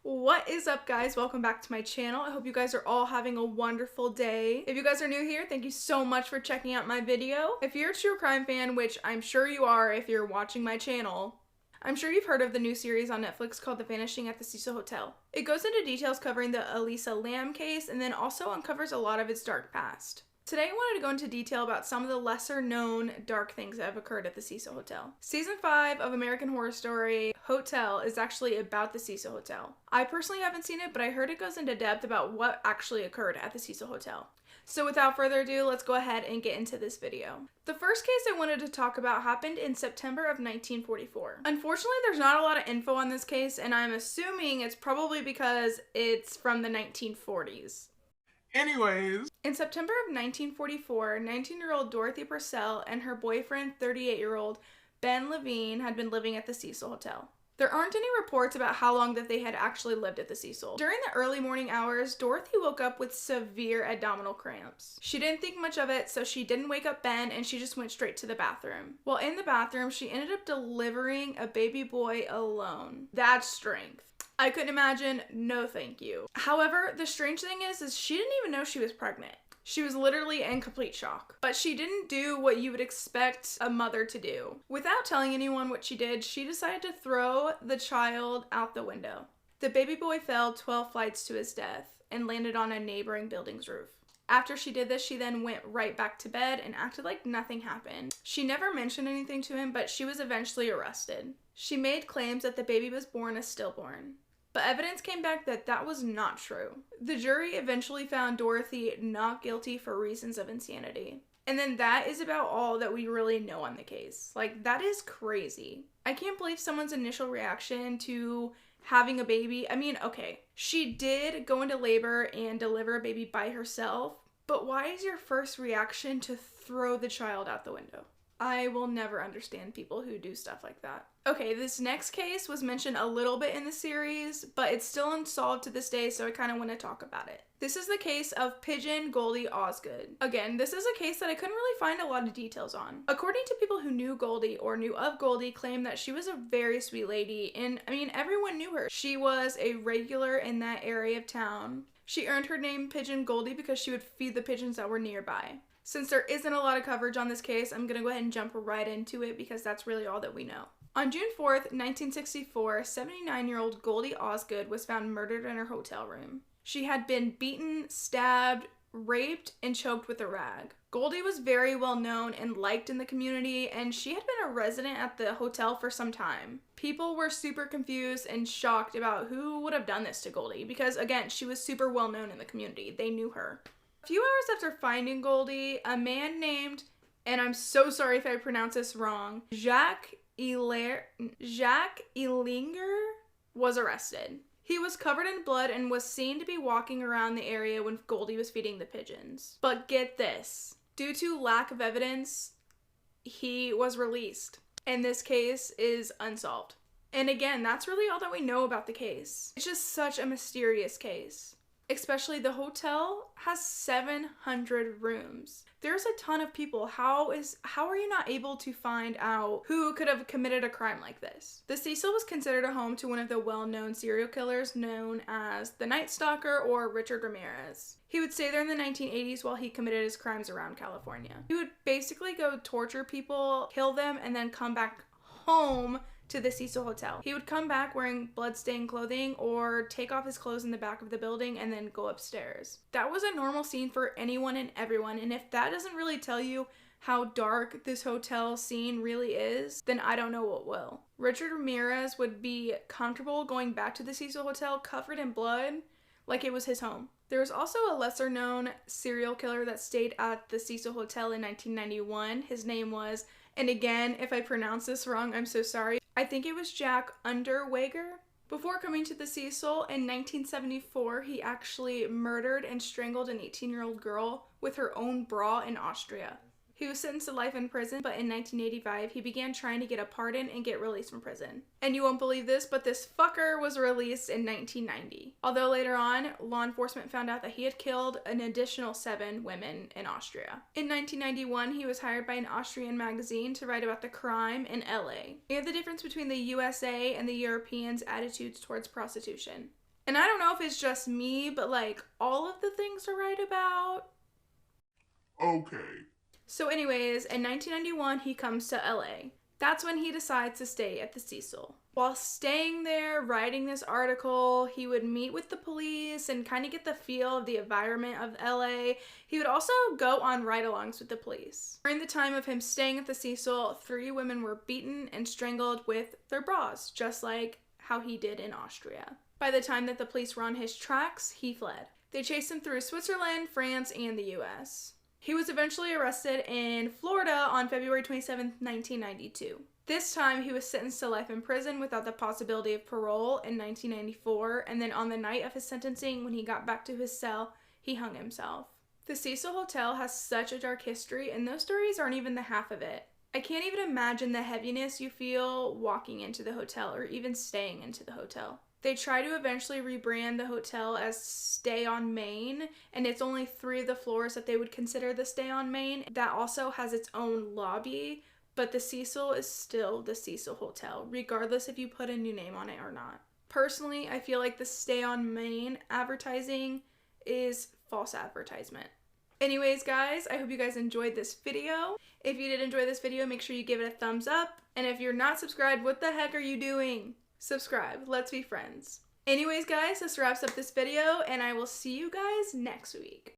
What is up, guys? Welcome back to my channel. I hope you guys are all having a wonderful day. If you guys are new here, thank you so much for checking out my video. If you're a true crime fan, which I'm sure you are if you're watching my channel, I'm sure you've heard of the new series on Netflix called The Vanishing at the Cecil Hotel. It goes into details covering the Elisa Lam case and then also uncovers a lot of its dark past. Today I wanted to go into detail about some of the lesser known dark things that have occurred at the Cecil Hotel. Season 5 of American Horror Story Hotel is actually about the Cecil Hotel. I personally haven't seen it, but I heard it goes into depth about what actually occurred at the Cecil Hotel. So without further ado, let's go ahead and get into this video. The first case I wanted to talk about happened in September of 1944. Unfortunately, there's not a lot of info on this case, and I'm assuming it's probably because it's from the 1940s. Anyways. In September of 1944, 19-year-old Dorothy Purcell and her boyfriend, 38-year-old Ben Levine, had been living at the Cecil Hotel. There aren't any reports about how long that they had actually lived at the Cecil. During the early morning hours, Dorothy woke up with severe abdominal cramps. She didn't think much of it, so she didn't wake up Ben and she just went straight to the bathroom. While in the bathroom, she ended up delivering a baby boy alone. That's strength. I couldn't imagine, no thank you. However, the strange thing is she didn't even know she was pregnant. She was literally in complete shock. But she didn't do what you would expect a mother to do. Without telling anyone what she did, she decided to throw the child out the window. The baby boy fell 12 flights to his death and landed on a neighboring building's roof. After she did this, she then went right back to bed and acted like nothing happened. She never mentioned anything to him, but she was eventually arrested. She made claims that the baby was born as stillborn. But evidence came back that that was not true. The jury eventually found Dorothy not guilty for reasons of insanity. And then that is about all that we really know on the case. Like, that is crazy. I can't believe someone's initial reaction to having a baby. I mean, okay, she did go into labor and deliver a baby by herself, but why is your first reaction to throw the child out the window? I will never understand people who do stuff like that. Okay, this next case was mentioned a little bit in the series, but it's still unsolved to this day, so I kind of want to talk about it. This is the case of Pigeon Goldie Osgood. Again, this is a case that I couldn't really find a lot of details on. According to people who knew Goldie or knew of Goldie, claimed that she was a very sweet lady, and I mean, everyone knew her. She was a regular in that area of town. She earned her name Pigeon Goldie because she would feed the pigeons that were nearby. Since there isn't a lot of coverage on this case, I'm gonna go ahead and jump right into it because that's really all that we know. On June 4th, 1964, 79-year-old Goldie Osgood was found murdered in her hotel room. She had been beaten, stabbed, raped, and choked with a rag. Goldie was very well known and liked in the community, and she had been a resident at the hotel for some time. People were super confused and shocked about who would have done this to Goldie because, again, she was super well known in the community. They knew her. A few hours after finding Goldie, a man named, and I'm so sorry if I pronounce this wrong, Jacques Elinger was arrested. He was covered in blood and was seen to be walking around the area when Goldie was feeding the pigeons. But get this, due to lack of evidence, he was released. And this case is unsolved. And again, that's really all that we know about the case. It's just such a mysterious case. Especially the hotel has 700 rooms. There's a ton of people. How are you not able to find out who could have committed a crime like this? The Cecil was considered a home to one of the well-known serial killers known as the Night Stalker or Richard Ramirez. He would stay there in the 1980s while he committed his crimes around California. He would basically go torture people, kill them, and then come back home to the Cecil Hotel. He would come back wearing blood-stained clothing or take off his clothes in the back of the building and then go upstairs. That was a normal scene for anyone and everyone, and if that doesn't really tell you how dark this hotel scene really is, then I don't know what will. Richard Ramirez would be comfortable going back to the Cecil Hotel covered in blood like it was his home. There was also a lesser-known serial killer that stayed at the Cecil Hotel in 1991. His name was, and again, if I pronounce this wrong, I'm so sorry, I think it was Jack Unterweger. Before coming to the Cecil in 1974, he actually murdered and strangled an 18-year-old girl with her own bra in Austria. He was sentenced to life in prison, but in 1985, he began trying to get a pardon and get released from prison. And you won't believe this, but this fucker was released in 1990. Although later on, law enforcement found out that he had killed an additional 7 women in Austria. In 1991, he was hired by an Austrian magazine to write about the crime in LA and the difference between the USA and the Europeans' attitudes towards prostitution. And I don't know if it's just me, but like all of the things to write about. Okay. So anyways, in 1991, he comes to LA. That's when he decides to stay at the Cecil. While staying there, writing this article, he would meet with the police and kind of get the feel of the environment of LA. He would also go on ride-alongs with the police. During the time of him staying at the Cecil, 3 women were beaten and strangled with their bras, just like how he did in Austria. By the time that the police were on his tracks, he fled. They chased him through Switzerland, France, and the US. He was eventually arrested in Florida on February 27, 1992. This time, he was sentenced to life in prison without the possibility of parole in 1994, and then on the night of his sentencing, when he got back to his cell, he hung himself. The Cecil Hotel has such a dark history, and those stories aren't even the half of it. I can't even imagine the heaviness you feel walking into the hotel or even staying into the hotel. They try to eventually rebrand the hotel as Stay on Main, and it's only 3 of the floors that they would consider the Stay on Main. That also has its own lobby, but the Cecil is still the Cecil Hotel, regardless if you put a new name on it or not. Personally, I feel like the Stay on Main advertising is false advertisement. Anyways, guys, I hope you guys enjoyed this video. If you did enjoy this video, make sure you give it a thumbs up. And if you're not subscribed, what the heck are you doing? Subscribe. Let's be friends. Anyways, guys, this wraps up this video, and I will see you guys next week.